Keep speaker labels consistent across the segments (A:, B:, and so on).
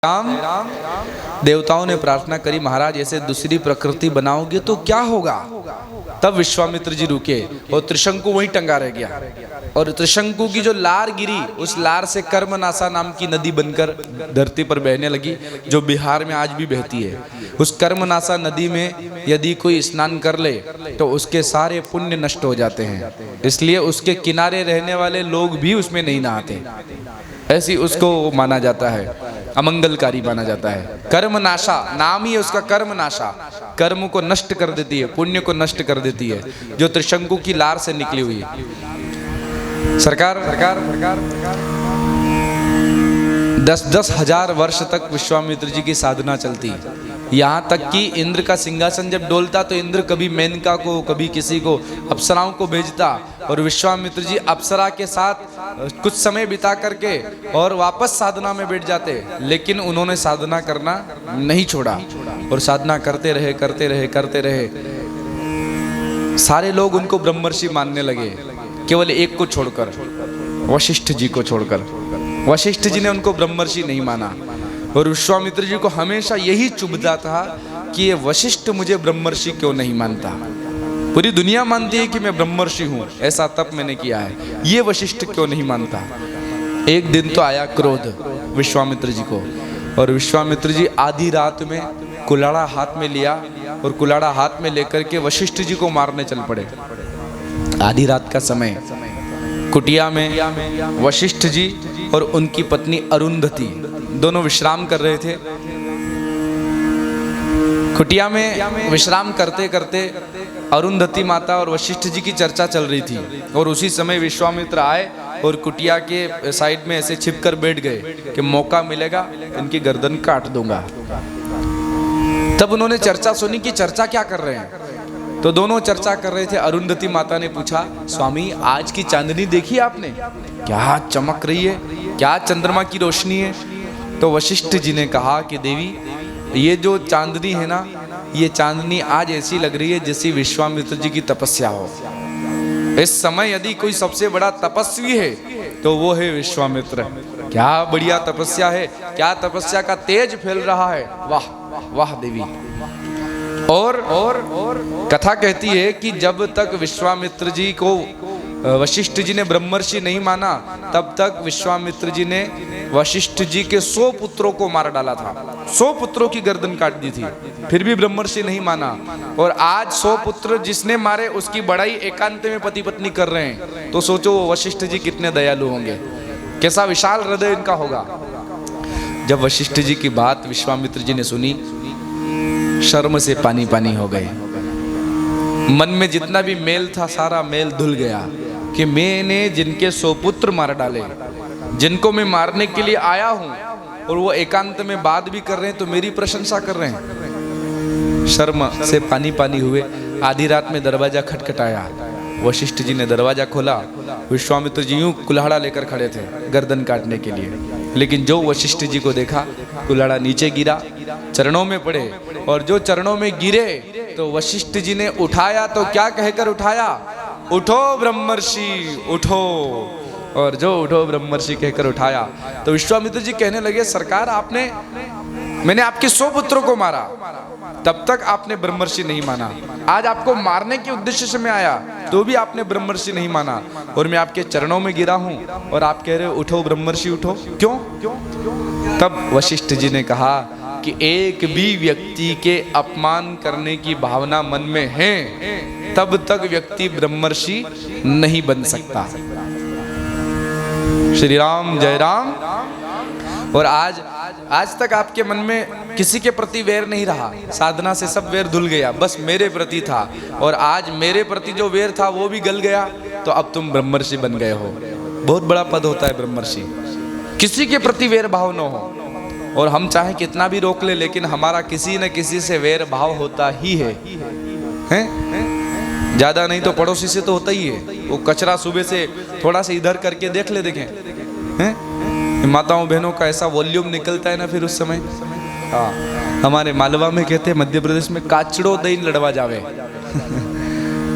A: राम देवताओं ने प्रार्थना करी, महाराज ऐसे दूसरी प्रकृति बनाओगे तो क्या होगा। तब विश्वामित्र जी रुके और त्रिशंकु वहीं टंगा रह गया। और त्रिशंकु की जो लार गिरी, उस लार से कर्मनासा नाम की नदी बनकर धरती पर बहने लगी, जो बिहार में आज भी बहती है। उस कर्मनासा नदी में यदि कोई स्नान कर ले तो उसके सारे पुण्य नष्ट हो जाते हैं, इसलिए उसके किनारे रहने वाले लोग भी उसमें नहीं नहाते। ऐसी उसको माना जाता है, अमंगलकारी माना जाता है। कर्मनाशा नाम ही उसका, कर्मनाशा, कर्म को नष्ट कर देती है, पुण्य को नष्ट कर देती है, जो त्रिशंकु की लार से निकली हुई है। सरकार 10-10 हजार वर्ष तक विश्वामित्र जी की साधना चलती, यहाँ तक कि इंद्र का सिंहासन जब डोलता तो इंद्र कभी मेनका को, कभी किसी को, अप्सराओं को भेजता, और विश्वामित्र जी अप्सरा के साथ कुछ समय बिता करके और वापस साधना में बैठ जाते। लेकिन उन्होंने साधना करना नहीं छोड़ा और साधना करते रहे। सारे लोग उनको ब्रह्मर्षि मानने लगे, केवल एक को छोड़कर, वशिष्ठ जी को छोड़कर। वशिष्ठ जी ने उनको ब्रह्मर्षि नहीं माना और विश्वामित्र जी को हमेशा यही चुभता था कि ये वशिष्ठ मुझे ब्रह्मर्षि क्यों नहीं मानता। पूरी दुनिया मानती है कि मैं ब्रह्मर्षि हूँ, ऐसा तप मैंने किया है, ये वशिष्ठ क्यों नहीं मानता। एक दिन तो आया क्रोध विश्वामित्र जी को, और विश्वामित्र जी आधी रात में कुल्हाड़ा हाथ में लिया और कुल्हाड़ा हाथ में लेकर के वशिष्ठ जी को मारने चल पड़े। आधी रात का समय, कुटिया में वशिष्ठ जी और उनकी पत्नी अरुंधति दोनों विश्राम कर रहे थे। कुटिया में विश्राम करते करते अरुंधति माता और वशिष्ठ जी की चर्चा चल रही थी, और उसी समय विश्वामित्र आए और कुटिया के साइड में ऐसे छिपकर बैठ गए कि मौका मिलेगा इनकी गर्दन काट दूंगा। तब उन्होंने चर्चा सुनी कि चर्चा क्या कर रहे हैं, तो दोनों चर्चा कर रहे थे। अरुंधति माता ने पूछा, स्वामी आज की चांदनी देखी आपने, क्या चमक रही है, क्या चंद्रमा की रोशनी है। तो वशिष्ठ जी ने कहा कि देवी, ये जो चांदनी है ना, ये चांदनी आज ऐसी लग रही है जैसी विश्वामित्र जी की तपस्या हो। इस समय यदि कोई सबसे बड़ा तपस्वी है तो वो है विश्वामित्र। क्या बढ़िया तपस्या है, क्या तपस्या का तेज फैल रहा है, वाह वाह देवी। और कथा कहती है कि जब तक विश्वामित्र जी को वशिष्ठ जी ने ब्रह्मर्षि नहीं माना, तब तक विश्वामित्र जी ने वशिष्ठ जी के 100 पुत्रों को मार डाला था, 100 पुत्रों की गर्दन काट दी थी, फिर भी ब्रह्मर्षि नहीं माना। और आज 100 पुत्र जिसने मारे उसकी बड़ाई एकांत में पति पत्नी कर रहे हैं, तो सोचो वशिष्ठ जी कितने दयालु होंगे, कैसा विशाल हृदय इनका होगा। जब वशिष्ठ जी की बात विश्वामित्र जी ने सुनी, शर्म से पानी पानी हो गए। मन में जितना भी मेल था सारा मेल धुल गया कि मैंने जिनके 100 पुत्र मार डाले, जिनको मैं मारने के लिए आया हूं, और वो एकांत में बात भी कर रहे हैं तो मेरी प्रशंसा कर रहे हैं। शर्म से पानी पानी हुए। आधी रात में दरवाजा खटखटाया, वशिष्ठ जी ने दरवाजा खोला। विश्वामित्र जी यूं कुल्हाड़ा लेकर खड़े थे गर्दन काटने के लिए, लेकिन जो वशिष्ठ जी को देखा, कुल्हाड़ा नीचे गिरा, चरणों में पड़े, और जो चरणों में गिरे तो वशिष्ठ जी ने उठाया, तो क्या कहकर उठाया, उठो ब्रह्मर्षि उठो। और जो उठो ब्रह्मर्षि कहकर उठाया तो विश्वामित्र जी कहने लगे, सरकार मैंने आपके 100 पुत्रों को मारा, तब तक आपने ब्रह्मर्षि नहीं माना। आज आपको मारने के उद्देश्य से मैं आया तो भी आपने ब्रह्मर्षि नहीं माना, और मैं आपके चरणों में गिरा हूं और आप कह रहे हो उठो ब्रह्मर्षि उठो, क्यों। तब वशिष्ठ जी ने कहा कि एक भी व्यक्ति के अपमान करने की भावना मन में है तब तक व्यक्ति ब्रह्मर्षि नहीं बन सकता। श्री राम जय राम। और आज तक आपके मन में किसी के प्रति वैर नहीं रहा, साधना से सब वैर धुल गया, बस मेरे प्रति था, और आज मेरे प्रति जो वैर था वो भी गल गया, तो अब तुम ब्रह्मर्षि बन गए हो। बहुत बड़ा पद होता है ब्रह्मर्षि, किसी के प्रति वैर भाव न हो, और हम चाहे कितना भी रोक ले, लेकिन हमारा किसी न किसी से वैर भाव होता ही है? ज्यादा नहीं तो पड़ोसी से तो होता ही है। वो कचरा सुबह से थोड़ा सा इधर करके देखें हैं, माताओं बहनों का ऐसा वॉल्यूम निकलता है ना, फिर उस समय हमारे मालवा में कहते हैं, मध्य प्रदेश में, काचड़ो दईन लड़वा जावे।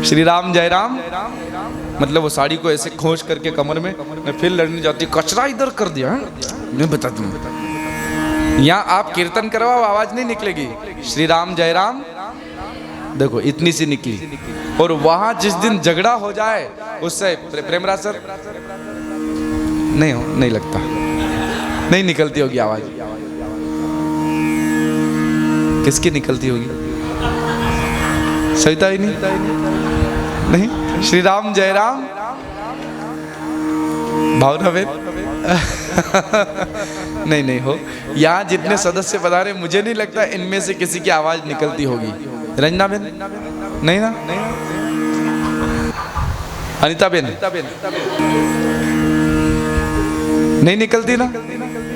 A: श्री राम जय राम। मतलब वो साड़ी को ऐसे खोज करके कमर में, फिर लड़ने जाती, कचरा इधर कर दिया, मैं बता दूं। यहाँ आप कीर्तन करवाओ, आवाज नहीं निकलेगी। श्री राम जय राम, देखो इतनी सी निकली। और वहां जिस दिन झगड़ा हो जाए उससे प्रेमराज सर नहीं लगता, नहीं निकलती होगी आवाज। किसकी निकलती होगी? सविता ही नहीं। श्री राम जय राम, भावना बेन नहीं हो। यहाँ जितने सदस्य बता रहे, मुझे नहीं लगता इनमें से किसी की आवाज निकलती होगी। रंजना बेन नहीं ना, अनिता बेन नहीं निकलती ना?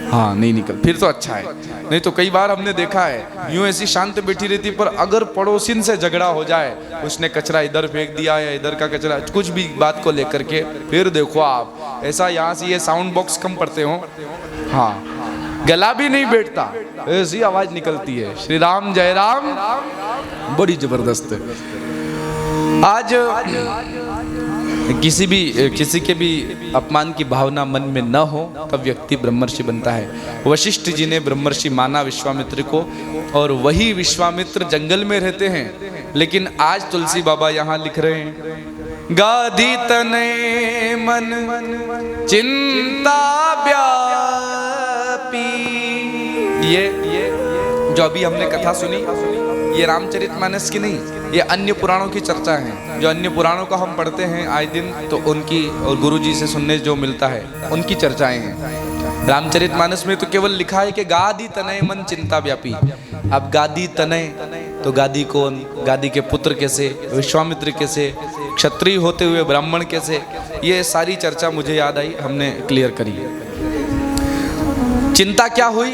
A: हाँ नहीं निकल, फिर तो अच्छा है। नहीं तो कई बार हमने देखा है यूं ऐसी शांत बैठी रहती, पर अगर पड़ोसिन से झगड़ा हो जाए, उसने कचरा इधर फेंक दिया या इधर का कचरा, कुछ भी बात को लेकर के, फिर देखो आप ऐसा यहाँ से ये साउंड बॉक्स कम पड़ते हो, हाँ गला भी नहीं बैठता, ऐसी आवाज निकलती है। श्री राम जय राम बड़ी जबरदस्त है। आज किसी के भी अपमान की भावना मन में न हो तब व्यक्ति ब्रह्मर्षि बनता है। वशिष्ठ जी ने ब्रह्मर्षि माना विश्वामित्र को, और वही विश्वामित्र जंगल में रहते हैं। लेकिन आज तुलसी बाबा यहाँ लिख रहे हैं, गाधी तने मन चिंता व्यापी। ये जो अभी हमने कथा सुनी, ये रामचरितमानस की नहीं, ये अन्य पुराणों की चर्चा है। जो अन्य पुराणों को हम पढ़ते हैं आए दिन, तो उनकी और गुरुजी से सुनने जो मिलता है उनकी चर्चाएं हैं। रामचरितमानस में तो केवल लिखा है कि गादी तनय मन चिंता व्यापी। अब गादी तनय तो गादी कौन, गादी के पुत्र कैसे, विश्वामित्र कैसे, क्षत्रिय होते हुए ब्राह्मण कैसे, ये सारी चर्चा मुझे याद आई, हमने क्लियर करी। चिंता क्या हुई?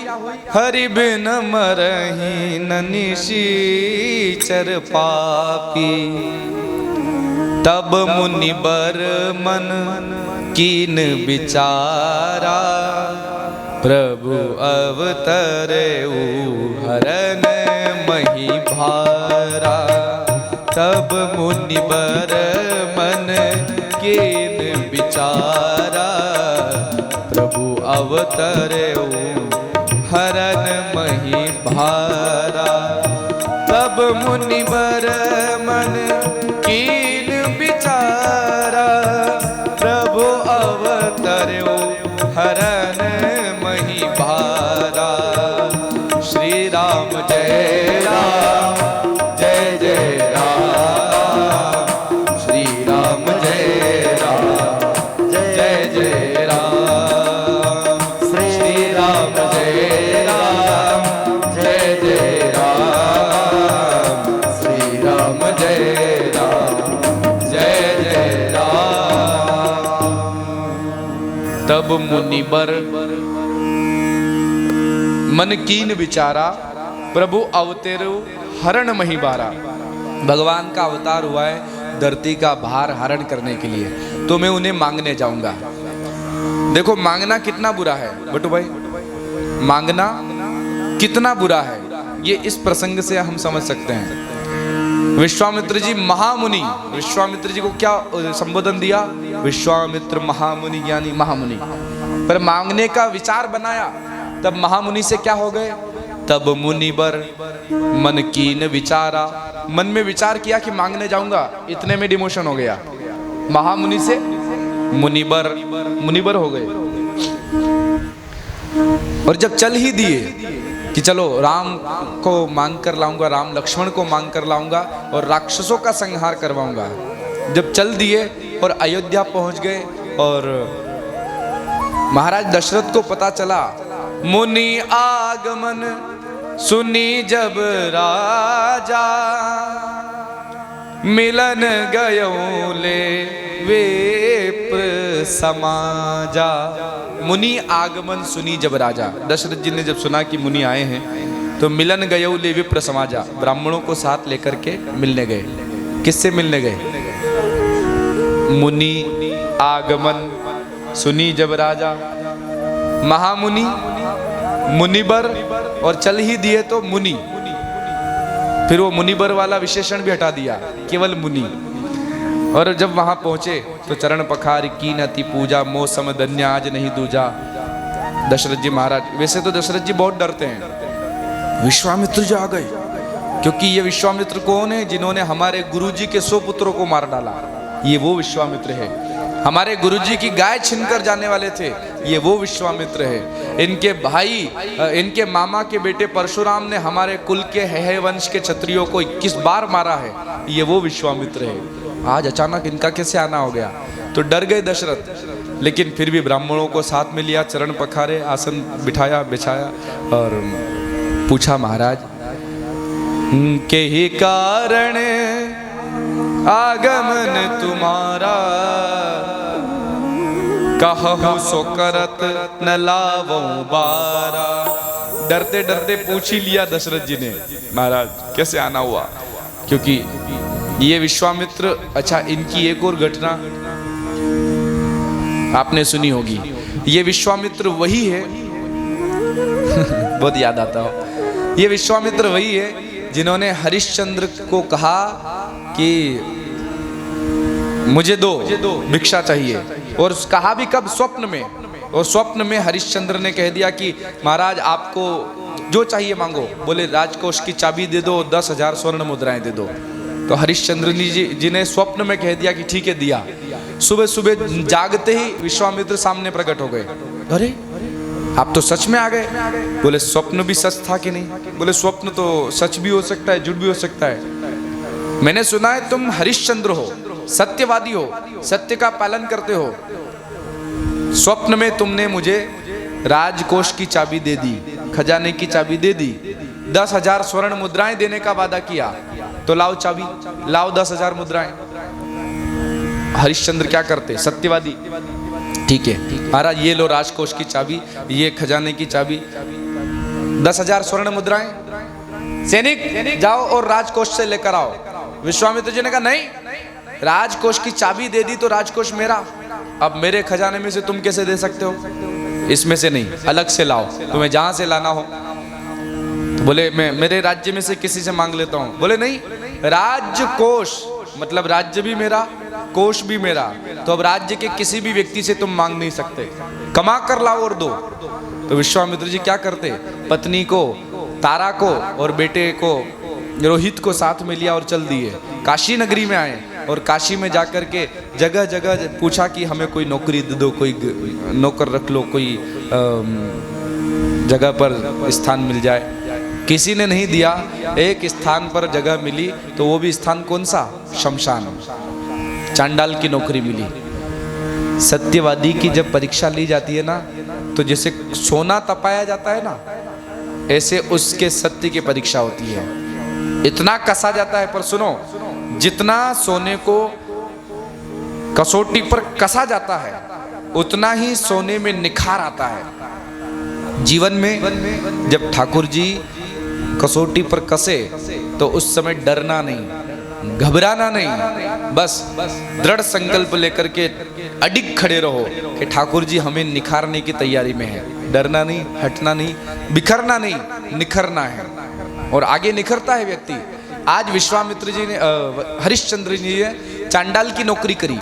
A: हरि बिन मरहि निशीचर पापी, तब मुनि बर मन कीन विचारा, प्रभु अवतरे हरन मही भारा। तब मुनि बर मन कीन विचारा, प्रभु अवतरे हरन मही भारा। तब मुनि बर मन कीन विचारा, प्रभु अवतरे हरन मही भारा। श्री राम जय राम जय जय राम, श्री राम जय राम जय जय राम, श्री राम जय राम जय जय राम, श्री राम जय राम जय जय राम। तब मुनिबर मन कीन विचारा, प्रभु अवतरो हरण मही बारा। भगवान का अवतार हुआ है धरती का भार हरण करने के लिए, तो मैं उन्हें मांगने जाऊंगा। देखो मांगना कितना बुरा है बटू भाई, मांगना कितना बुरा है, ये इस प्रसंग से हम समझ सकते हैं। विश्वामित्र जी महामुनि, विश्वामित्र जी को क्या संबोधन दिया? विश्वामित्र महामुनि, यानी महामुनि। पर मांगने का विचार बनाया, तब महामुनि से क्या हो गए? तब मुनिबर मन कीन विचारा, मन में विचार किया कि मांगने जाऊंगा, इतने में डिमोशन हो गया, महामुनि से मुनिबर हो गए। और जब चल ही दिए कि चलो राम को मांग कर लाऊंगा, राम लक्ष्मण को मांग कर लाऊंगा और राक्षसों का संहार करवाऊंगा, जब चल दिए और अयोध्या पहुंच गए, और महाराज दशरथ को पता चला, मुनि आगमन सुनी जब राजा, मिलन गयो ले विप्र समाजा। मुनि आगमन सुनी जब राजा, दशरथ जी ने जब सुना कि मुनि आए हैं, तो मिलन गयो ले विप्र समाजा, ब्राह्मणों को साथ लेकर के मिलने गए। किससे मिलने गए? मुनि आगमन सुनी जब राजा, महामुनि, मुनिबर, और चल ही दिए तो मुनि। फिर वो मुनिबर वाला विशेषण भी हटा दिया, केवल मुनि। और जब वहां पहुंचे तो चरण पखार की नति पूजा, मौसम धन्य आज नहीं दूजा। दशरथ जी महाराज, वैसे तो दशरथ जी बहुत डरते हैं, विश्वामित्र जी आ गए, क्योंकि ये विश्वामित्र कौन है? जिन्होंने हमारे गुरुजी के 100 पुत्रों को मार डाला, ये वो विश्वामित्र है। हमारे गुरुजी की गाय छीनकर जाने वाले थे, ये वो विश्वामित्र है। इनके भाई, इनके मामा के बेटे परशुराम ने हमारे कुल के हेह वंश के क्षत्रियों को 21 बार मारा है, ये वो विश्वामित्र है। आज अचानक इनका कैसे आना हो गया? तो डर गए दशरथ, लेकिन फिर भी ब्राह्मणों को साथ में लिया, चरण पखारे, आसन बिठाया बिछाया और पूछा, महाराज के ही कारण आगमन तुम्हारा, कहूँ सो करत न लावो बारा। डरते डरते पूछ ही लिया दशरथ जी ने, महाराज कैसे आना हुआ? क्योंकि ये विश्वामित्र, अच्छा इनकी एक और घटना आपने सुनी होगी। ये विश्वामित्र वही है बहुत याद आता हो, ये विश्वामित्र वही है जिन्होंने हरिश्चंद्र को कहा कि मुझे दो भिक्षा चाहिए, और कहा भी कब? स्वप्न में। और स्वप्न में हरिश्चंद्र ने कह दिया कि महाराज आपको जो चाहिए मांगो। बोले राजकोष की चाबी दे दो, 10,000 स्वर्ण मुद्राएं दे दो। तो हरिश्चंद्र जी ने स्वप्न में कह दिया कि ठीक है, दिया। सुबह सुबह जागते ही विश्वामित्र सामने प्रकट हो गए। अरे आप तो सच में आ गए। बोले स्वप्न भी सच था कि नहीं? बोले स्वप्न तो सच भी हो सकता है, झूठ भी हो सकता है। मैंने सुना है तुम हरिश्चंद्र हो, सत्यवादी हो, सत्य का पालन करते हो। स्वप्न में तुमने मुझे राजकोष की चाबी दे दी, खजाने की चाबी दे दी, 10,000 स्वर्ण मुद्राएं देने का वादा किया, तो लाओ चाबी, लाओ 10,000 मुद्राएं। हरिश्चंद्र क्या करते? सत्यवादी। ठीक है महाराज, ये लो राजकोष की चाबी, ये खजाने की चाबी, 10,000 स्वर्ण मुद्राएं, सैनिक जाओ और राजकोष से लेकर आओ। विश्वामित्र जी ने कहा नहीं, राजकोष की चाबी दे दी तो राजकोष मेरा, अब मेरे खजाने में से तुम कैसे दे सकते हो? इसमें से नहीं, अलग से लाओ, तुम्हें जहां से लाना हो। तो बोले मैं मेरे राज्य में से किसी से मांग लेता हूं। बोले नहीं, राज्य कोष मतलब राज्य भी मेरा, कोष भी मेरा, तो अब राज्य के किसी भी व्यक्ति से तुम मांग नहीं सकते, कमा कर लाओ और दो। तो विश्वामित्र जी क्या करते? पत्नी को, तारा को और बेटे को, रोहित को साथ में लिया और चल दिए। काशी नगरी में आए और काशी में जाकर के जगह जगह पूछा कि हमें कोई नौकरी दे दो, कोई नौकर रख लो, कोई जगह पर स्थान मिल जाए। किसी ने नहीं दिया। एक स्थान पर जगह मिली, तो वो भी स्थान कौन सा? शमशान। चांडाल की नौकरी मिली। सत्यवादी की जब परीक्षा ली जाती है ना, तो जैसे सोना तपाया जाता है ना, ऐसे उसके सत्य की परीक्षा होती है। इतना कसा जाता है। पर सुनो, जितना सोने को कसौटी पर कसा जाता है, उतना ही सोने में निखार आता है। जीवन में जब ठाकुर जी कसौटी पर कसे, तो उस समय डरना नहीं, घबराना नहीं, बस दृढ़ संकल्प लेकर के अडिग खड़े रहो कि ठाकुर जी हमें निखारने की तैयारी में है। डरना नहीं, हटना नहीं, बिखरना नहीं, निखरना है, और आगे निखरता है व्यक्ति। आज विश्वामित्र जी ने, हरिश्चंद्र जी ने चांडाल की नौकरी करी।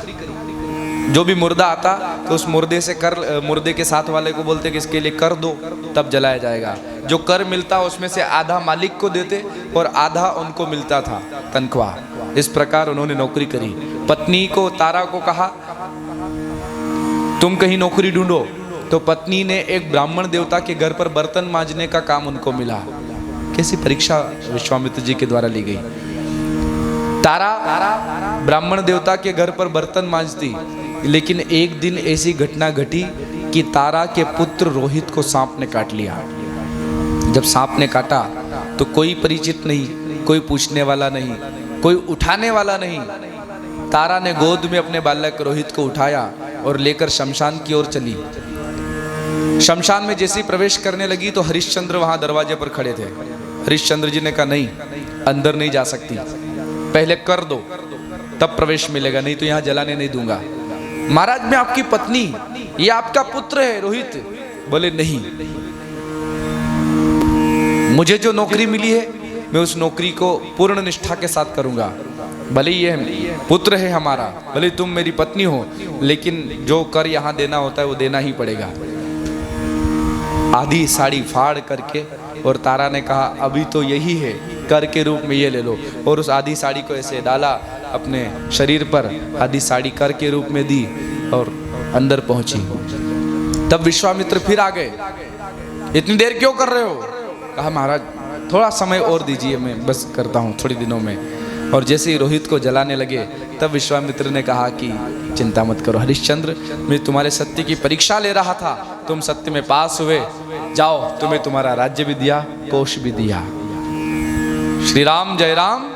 A: जो भी मुर्दा आता तो उस मुर्दे से कर, मुर्दे के साथ वाले को बोलते कि इसके लिए कर दो, तब जलाया जाएगा। जो कर मिलता उसमें से आधा मालिक को देते और आधा उनको मिलता था तनख्वाह। इस प्रकार उन्होंने नौकरी करी। पत्नी को, तारा को कहा तुम कहीं नौकरी ढूंढो, तो पत्नी ने एक ब्राह्मण देवता के घर पर बर्तन मांजने का काम उनको मिला। कैसी परीक्षा विश्वामित्र जी के द्वारा ली गई। तारा ब्राह्मण देवता के घर पर बर्तन मांजती, लेकिन एक दिन ऐसी घटना घटी कि तारा के पुत्र रोहित को सांप ने काट लिया। जब सांप ने काटा तो कोई परिचित नहीं, कोई पूछने वाला नहीं, कोई उठाने वाला नहीं। तारा ने गोद में अपने बालक रोहित को उठाया और लेकर शमशान की ओर चली। शमशान में जैसे ही प्रवेश करने लगी तो हरिश्चंद्र वहां दरवाजे पर खड़े थे। हरिश्चंद्र जी ने कहा नहीं, अंदर नहीं जा सकती, पहले कर दो तब प्रवेश मिलेगा, नहीं तो यहां जलाने नहीं दूंगा। महाराज मैं आपकी पत्नी, ये आपका पुत्र है रोहित। बोले नहीं, मुझे जो नौकरी मिली है मैं उस नौकरी को पूर्ण निष्ठा के साथ करूंगा। भले ये पुत्र है हमारा, भले तुम मेरी पत्नी हो, लेकिन जो कर यहां देना होता है वो देना ही पड़ेगा। आधी साड़ी फाड़ करके, और तारा ने कहा अभी तो यही है, कर के रूप में ये ले लो, और उस आधी साड़ी को ऐसे डाला अपने शरीर पर, आधी साड़ी कर के रूप में दी और अंदर पहुंची। तब विश्वामित्र फिर आ गए, इतनी देर क्यों कर रहे हो? कहा महाराज थोड़ा समय और दीजिए, मैं बस करता हूँ थोड़ी दिनों में। और जैसे ही रोहित को जलाने लगे तब विश्वामित्र ने कहा कि चिंता मत करो हरिश्चंद्र, मैं तुम्हारे सत्य की परीक्षा ले रहा था, तुम सत्य में पास हुए, जाओ तुम्हें तुम्हारा राज्य भी दिया, कोष भी दिया। श्री राम जय राम।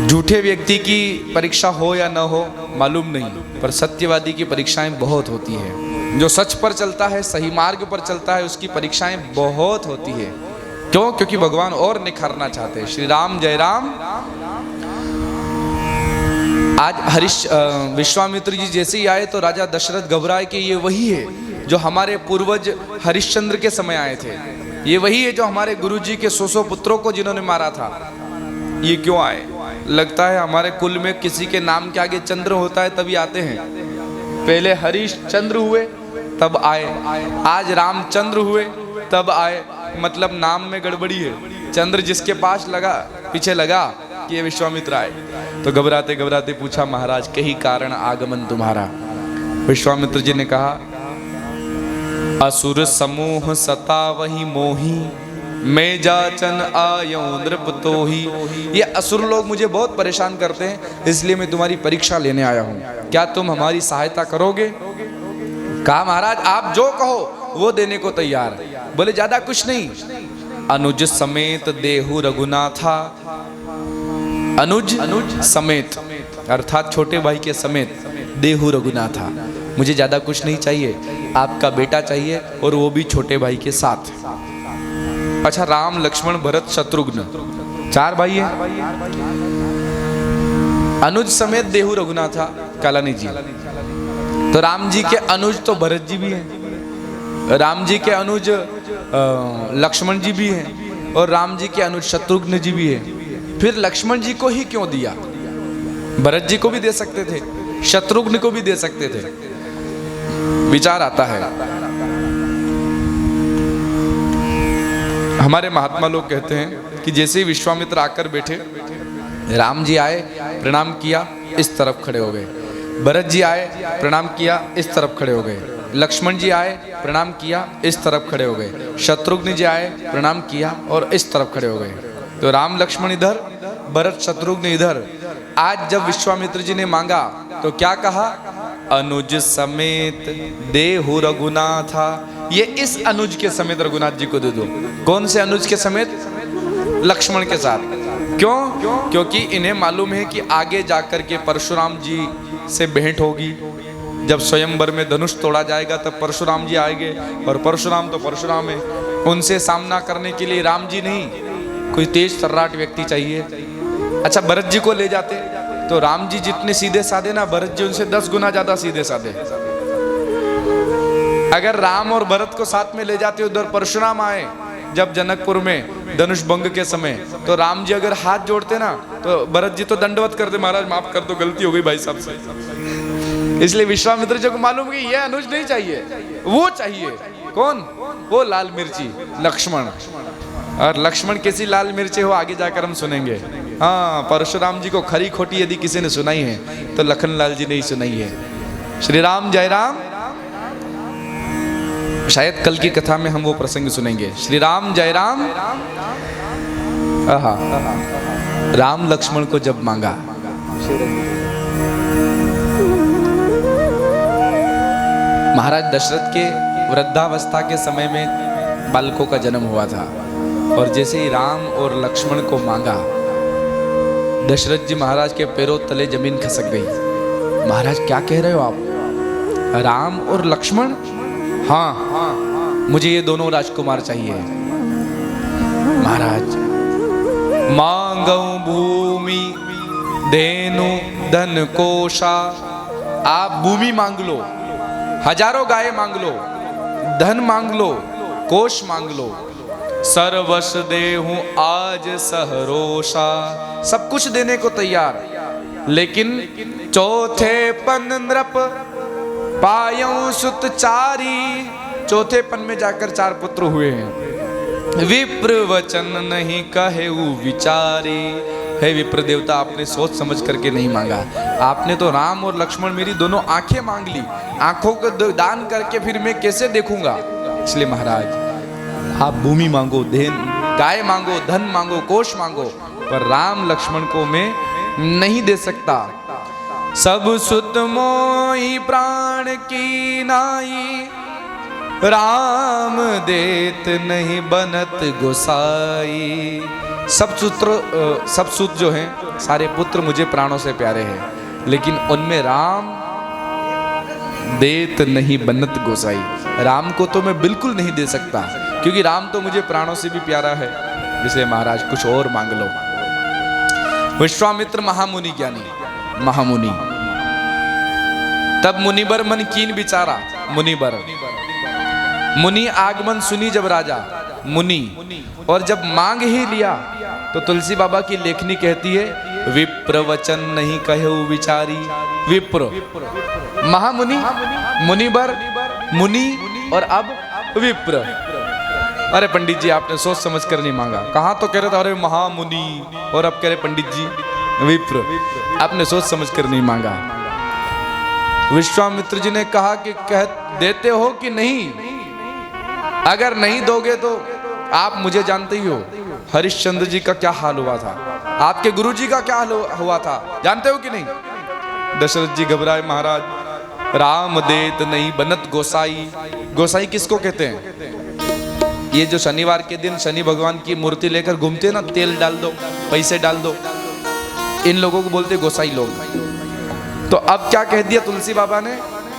A: झूठे व्यक्ति की परीक्षा हो या न हो मालूम नहीं, पर सत्यवादी की परीक्षाएं बहुत होती है। जो सच पर चलता है, सही मार्ग पर चलता है, उसकी परीक्षाएं बहुत होती है। क्यों? क्योंकि भगवान और निखारना चाहते हैं। श्री राम जय राम। आज विश्वामित्र जी जैसे ही आए तो राजा दशरथ घबराए कि ये वही है जो हमारे पूर्वज हरिश्चंद्र के समय आए थे, ये वही है जो हमारे गुरुजी के 100 पुत्रों को जिन्होंने मारा था। ये क्यों आए? लगता है हमारे कुल में किसी के नाम के आगे चंद्र होता है तभी आते हैं। पहले हरिश्चंद्र हुए तब आए, आज रामचंद्र हुए तब आए, मतलब नाम में गड़बड़ी है। चंद्र जिसके पास लगा, पीछे लगा कि ये विश्वामित्र आए। तो घबराते घबराते पूछा महाराज कहीं कारण आगमन तुम्हारा? विश्वामित्र जी ने कहा असुर समूह सता वही मोही, मैं जाचन आयो नृप तो ही। ये असुर लोग मुझे बहुत परेशान करते हैं, इसलिए मैं तुम्हारी परीक्षा लेने आया हूँ, क्या तुम हमारी सहायता करोगे? कहा महाराज आप जो कहो वो देने को तैयार। बोले ज्यादा कुछ नहीं, अनुज समेत देहु रघुनाथा। अनुज समेत अर्थात छोटे भाई के समेत देहु रघुनाथा, मुझे ज्यादा कुछ नहीं चाहिए, आपका बेटा चाहिए और वो भी छोटे भाई के साथ। अच्छा, राम लक्ष्मण भरत शत्रुघ्न 4 भाई हैं। अनुज समेत देहु रघुनाथा कालानी जी। तो राम जी के अनुज तो भरत जी भी हैं, राम जी के अनुज लक्ष्मण जी भी हैं, और राम जी के अनुज शत्रुघ्न जी भी हैं। फिर लक्ष्मण जी को ही क्यों दिया? भरत जी को भी दे सकते थे, शत्रुघ्न को भी दे सकते थे। विचार आता है। हमारे महात्मा लोग कहते हैं कि जैसे ही विश्वामित्र आकर बैठे, राम जी आए, प्रणाम किया, इस तरफ खड़े हो गए। भरत जी आए, प्रणाम किया, इस तरफ खड़े हो गए। लक्ष्मण जी आए, प्रणाम किया, इस तरफ खड़े हो गए। शत्रुघ्न जी आए, प्रणाम किया और इस तरफ खड़े हो गए। तो राम लक्ष्मण इधर, भरत शत्रुघ्न इधर। आज जब विश्वामित्र जी ने मांगा तो क्या कहा? अनुज समेत देहु रघुनाथा। ये इस अनुज के समेत रघुनाथ जी को दे दो। कौन से अनुज के समेत? लक्ष्मण के साथ। क्यों? क्योंकि इन्हें मालूम है कि आगे जाकर के परशुराम जी से भेंट होगी। जब स्वयंवर में धनुष तोड़ा जाएगा तब परशुराम जी आएंगे, और परशुराम तो परशुराम है, उनसे सामना करने के लिए राम जी नहीं, कोई तेज तर्राट व्यक्ति चाहिए। अच्छा, भरत जी को ले जाते तो राम जी जितने सीधे साधे ना, भरत जी उनसे 10 गुना ज्यादा सीधे साधे। अगर राम और भरत को साथ में ले जाते, उधर परशुराम आए जब जनकपुर में धनुष भंग के समय, तो राम जी अगर हाथ जोड़ते ना तो भरत जी तो दंडवत करते, महाराज माफ कर दो, गलती हो गई भाई साहब से। इसलिए विश्वामित्र जी को मालूम कि यह अनुज नहीं चाहिए, वो चाहिए। कौन? वो लाल मिर्ची लक्ष्मण। और लक्ष्मण कैसी लाल मिर्ची हो आगे जाकर हम सुनेंगे। हाँ, परशुराम जी को खरी खोटी यदि किसी ने सुनाई है तो लखन लाल जी ने ही सुनाई है। श्री राम जय राम। शायद कल की कथा में हम वो प्रसंग सुनेंगे। श्री राम जय राम। राम लक्ष्मण को जब मांगा, महाराज दशरथ के वृद्धावस्था के समय में बालकों का जन्म हुआ था, और जैसे ही राम और लक्ष्मण को मांगा, दशरथ जी महाराज के पैरों तले जमीन खसक गई। महाराज क्या कह रहे हो आप? राम और लक्ष्मण? हाँ, मुझे ये दोनों राजकुमार चाहिए। महाराज, मांगो भूमि धेनु धन कोशा। आप भूमि मांग लो, हजारों गाय मांग लो, धन मांग लो, कोश मांग लो, सर्वस देहूं आज सहरोषा। सब कुछ देने को तैयार, लेकिन चौथे पन नृप पायऊ सुत चारी। चौथेपन में जाकर 4 पुत्र हुए हैं। विप्र वचन नहीं कहे विचारी। हे विप्र देवता, आपने सोच समझ करके नहीं मांगा। आपने तो राम और लक्ष्मण मेरी दोनों आंखें मांग ली। आंखों को दान करके फिर मैं कैसे देखूंगा? इसलिए महाराज आप भूमि मांगो, गाय मांगो, धन मांगो, कोष मांगो, पर राम लक्ष्मण को मैं नहीं दे सकता। सब सुत मोहि प्राण की नाई, राम देत नहीं बनत गोसाई। सब सुत जो हैं सारे पुत्र मुझे प्राणों से प्यारे हैं, लेकिन उनमें राम देत नहीं बनत गोसाई। राम को तो मैं बिल्कुल नहीं दे सकता, क्योंकि राम तो मुझे प्राणों से भी प्यारा है। इसलिए महाराज कुछ और मांग लो। विश्वामित्र महामुनि ज्ञानी, महामुनि। तब मुनिबर मन कीन बिचारा। मुनि आगमन सुनी जब राजा मुनि, और जब मांग ही लिया तो तुलसी बाबा की लेखनी कहती है, विप्र वचन नहीं कहे विचारी। विप्र, महामुनि, मुनिबर, मुनि और अब विप्र। अरे पंडित जी आपने सोच समझ कर नहीं मांगा। कहाँ तो कह रहे थे अरे महामुनि, और अब कह रहे पंडित जी विप्र। आपने सोच समझ कर नहीं मांगा। विश्वामित्र जी ने कहा कि कह देते हो कि नहीं? अगर नहीं दोगे तो आप मुझे जानते ही हो हरिश्चंद्र जी का क्या हाल हुआ था, आपके गुरु जी का क्या हाल हुआ था, जानते हो कि नहीं? दशरथ जी घबराए, महाराज राम देत नहीं बनत गोसाई। गोसाई किसको कहते हैं? ये जो शनिवार के दिन शनि भगवान की मूर्ति लेकर घूमते ना, तेल डाल दो, पैसे डाल दो, इन लोगों को बोलते गोसाई लोग। तो अब क्या कह दिया तुलसी बाबा ने?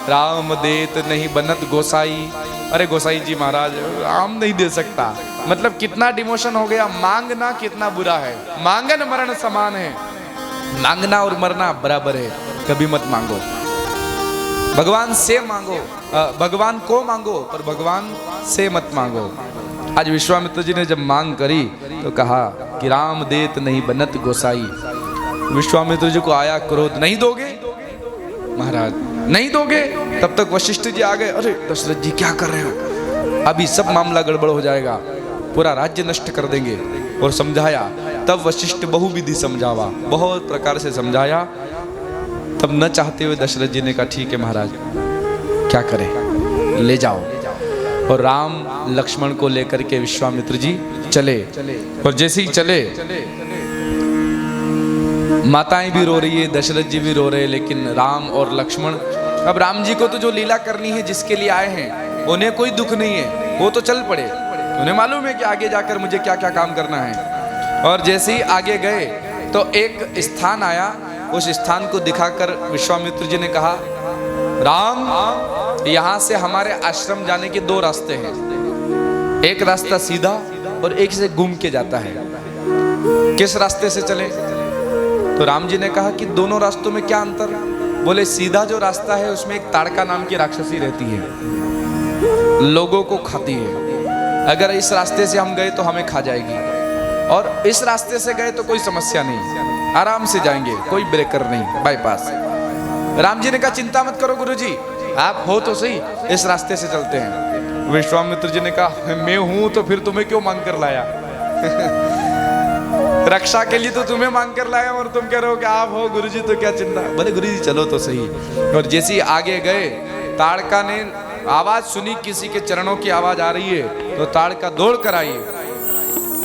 A: राम देत नहीं बनत गोसाई। अरे गोसाई जी महाराज राम नहीं दे सकता। मतलब कितना डिमोशन हो गया। मांगना कितना बुरा है। मांगन मरण समान है। मांगना और मरना बराबर है। कभी मत मांगो, भगवान से मांगो, भगवान को मांगो, पर भगवान से मत मांगो। आज विश्वामित्र जी ने जब मांग करी तो कहा कि राम देत नहीं बनत गोसाई। विश्वामित्र जी को आया क्रोध, नहीं दोगे महाराज, नहीं दोगे? तब तक वशिष्ठ जी आ गए। अरे दशरथ जी क्या कर रहे हो? अभी सब मामला गड़बड़ हो जाएगा, पूरा राज्य नष्ट कर देंगे। और समझाया। तब वशिष्ठ बहुविधि समझावा, बहुत प्रकार से समझाया। तब न चाहते हुए दशरथ जी ने कहा ठीक है महाराज, क्या करें, ले जाओ। और राम लक्ष्मण को लेकर के विश्वामित्र जी चले। और जैसे ही चले माताएं भी रो रही है, दशरथ जी भी रो रहे हैं, लेकिन राम और लक्ष्मण, अब राम जी को तो जो लीला करनी है, जिसके लिए आए हैं, उन्हें कोई दुख नहीं है, वो तो चल पड़े। उन्हें मालूम है कि आगे जाकर मुझे क्या क्या काम करना है। और जैसे ही आगे गए तो एक स्थान आया, उस स्थान को दिखाकर विश्वामित्र जी ने कहा, राम यहाँ से हमारे आश्रम जाने के 2 रास्ते हैं। एक रास्ता सीधा और एक से घूम के जाता है, किस रास्ते से चले? तो राम जी ने कहा कि दोनों रास्तों में क्या अंतर? बोले सीधा जो रास्ता है उसमें एक ताड़का नाम की राक्षसी रहती है, लोगों को खाती है। अगर इस रास्ते से हम गए तो हमें खा जाएगी, और इस रास्ते से गए तो कोई समस्या नहीं, आराम से जाएंगे, कोई ब्रेकर नहीं, बाईपास। राम जी ने कहा चिंता मत करो गुरुजी, आप हो तो सही, इस रास्ते से चलते हैं। विश्वामित्र जी ने कहा मैं हूं तो फिर तुम्हें क्यों मांग कर लाया? रक्षा के लिए तो तुम्हें मांग कर लाया, और तुम कह रहे हो कि आप हो गुरुजी तो क्या चिंता। बोले गुरुजी चलो तो सही। और जैसे ही आगे गए, ताड़का ने आवाज सुनी, किसी के चरणों की आवाज आ रही है, तो ताड़का दौड़ कर आई।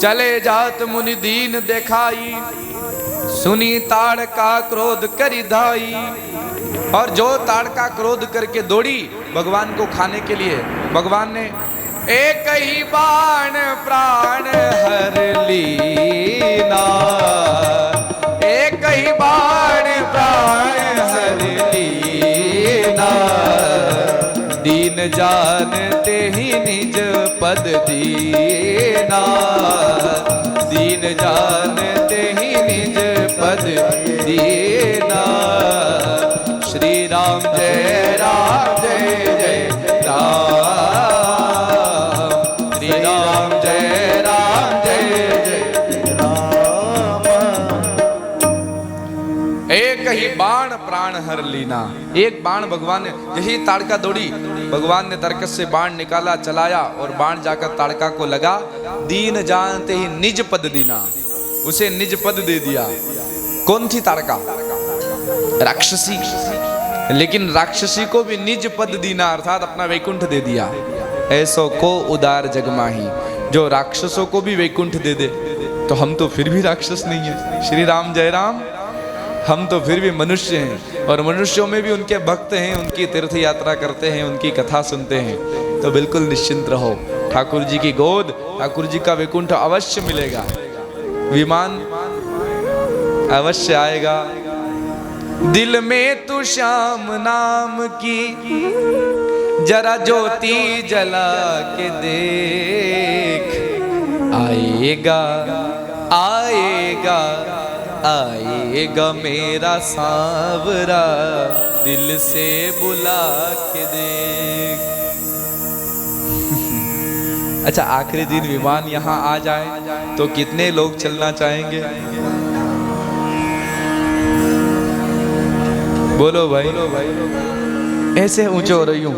A: चले जात मुनि दीन देखाई, सुनी ताड़का क्रोध करी धाई। और जो ताड़का क्रोध करके दौड़ी भगवान को खाने के लिए, भगवान ने एक ही बाण प्राण हर लीना, एक ही बाण प्राण हर लीना। दीन जानते ही निज पद दीना, दीन जानते ही निज पद दीना। श्री राम जय राम जय जय राम, श्री राम जय जय राम। एक ही बाण प्राण बाण हर लीना। एक बाण भगवान ने, यही ताड़का दौड़ी, भगवान ने तरकस से बाण निकाला, चलाया और बाण जाकर ताड़का को लगा। दीन जानते ही निज पद दीना, उसे निज पद दे दिया। कौन थी ताड़का? राक्षसी। लेकिन राक्षसी को भी निज पद दीना अर्थात अपना वैकुंठ दे दिया। ऐसो को उदार जगमाही, जो राक्षसों को भी वैकुंठ दे दे। तो हम तो फिर भी राक्षस नहीं है। श्री राम जय राम। हम तो फिर भी मनुष्य हैं और मनुष्यों में भी उनके भक्त हैं, उनकी तीर्थ यात्रा करते हैं, उनकी कथा सुनते हैं। तो बिल्कुल निश्चिंत रहो, ठाकुर जी की गोद, ठाकुर जी का वैकुंठ अवश्य मिलेगा। विमान अवश्य आएगा। दिल में तू श्याम नाम की जरा ज्योति जला के देख, आएगा आएगा आएगा मेरा सांवरा, दिल से बुला के देख। अच्छा, आखिरी दिन विमान यहाँ आ जाए तो कितने लोग चलना चाहेंगे? बोलो भाई। ऐसे ऊंचे हो रही हूं,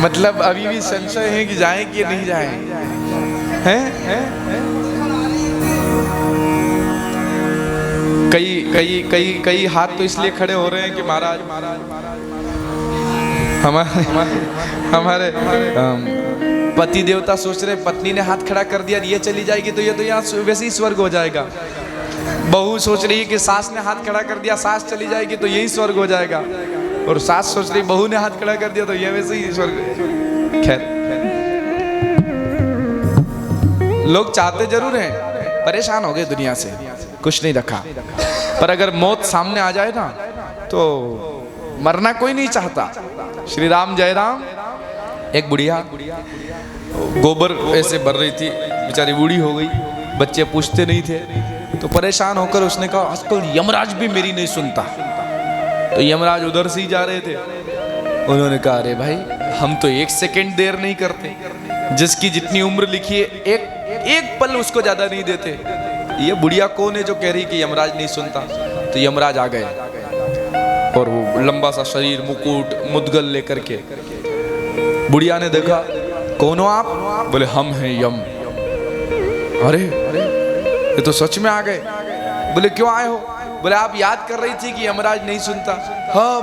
A: मतलब अभी भी संशय है कि जाएं कि नहीं जाएं, हैं? कई हाथ तो इसलिए खड़े हो रहे हैं कि महाराज हमारे पति देवता सोच रहे, पत्नी ने हाथ खड़ा कर दिया, ये चली जाएगी तो ये तो यहाँ वैसे ही स्वर्ग हो जाएगा। बहू सोच रही है कि सास ने हाथ खड़ा कर दिया, सास चली जाएगी तो यही स्वर्ग हो जाएगा। और सास सोच रही बहू ने हाथ खड़ा कर दिया तो ये वैसे ही स्वर्ग। खैर, लोग चाहते जरूर हैं, परेशान हो गए दुनिया से, कुछ नहीं रखा। पर अगर मौत सामने आ जाए ना तो मरना कोई नहीं चाहता। श्री राम जय राम। एक बुढ़िया गोबर ऐसे भर रही थी, बेचारी बूढ़ी हो गई, बच्चे पूछते नहीं थे तो परेशान होकर उसने कहा आजकल यमराज भी मेरी नहीं सुनता। तो यमराज उधर से ही जा रहे थे। उन्होंने कहा अरे भाई, हम तो एक सेकंड देर नहीं करते, जिसकी जितनी उम्र लिखी है एक पल उसको ज्यादा नहीं देते। ये बुढ़िया कौन है जो कह रही कि यमराज नहीं सुनता? तो यमराज आ गए और वो लंबा सा शरीर, मुकुट, मुद्गल लेकर के। बुढ़िया ने देखा, कौन हो आप? बोले हम हैं यम। अरे ये तो सच में आ गए। बोले क्यों आए हो? बोले आप याद कर रही थी कि यमराज नहीं सुनता। हाँ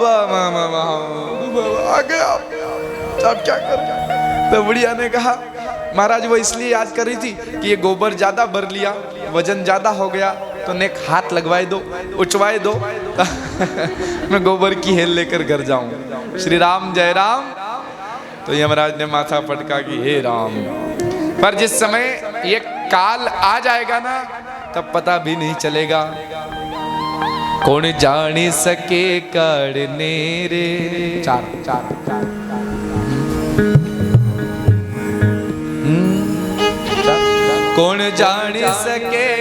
A: आ गए आप क्या कर? तो बुढ़िया ने कहा महाराज वो इसलिए याद कर रही थी कि ये गोबर ज्यादा भर लिया, वजन ज्यादा हो गया, तो नेक हाथ लगवाए दो, उचवाए दो, मैं गोबर की हेल लेकर घर जाऊं। श्री राम जय राम। तो यमराज ने माथा पटका कि हे राम। पर जिस समय ये काल आ जाएगा ना तब पता भी नहीं चलेगा। कौन जाने सके काढ़ने रे। चार कौन जान सके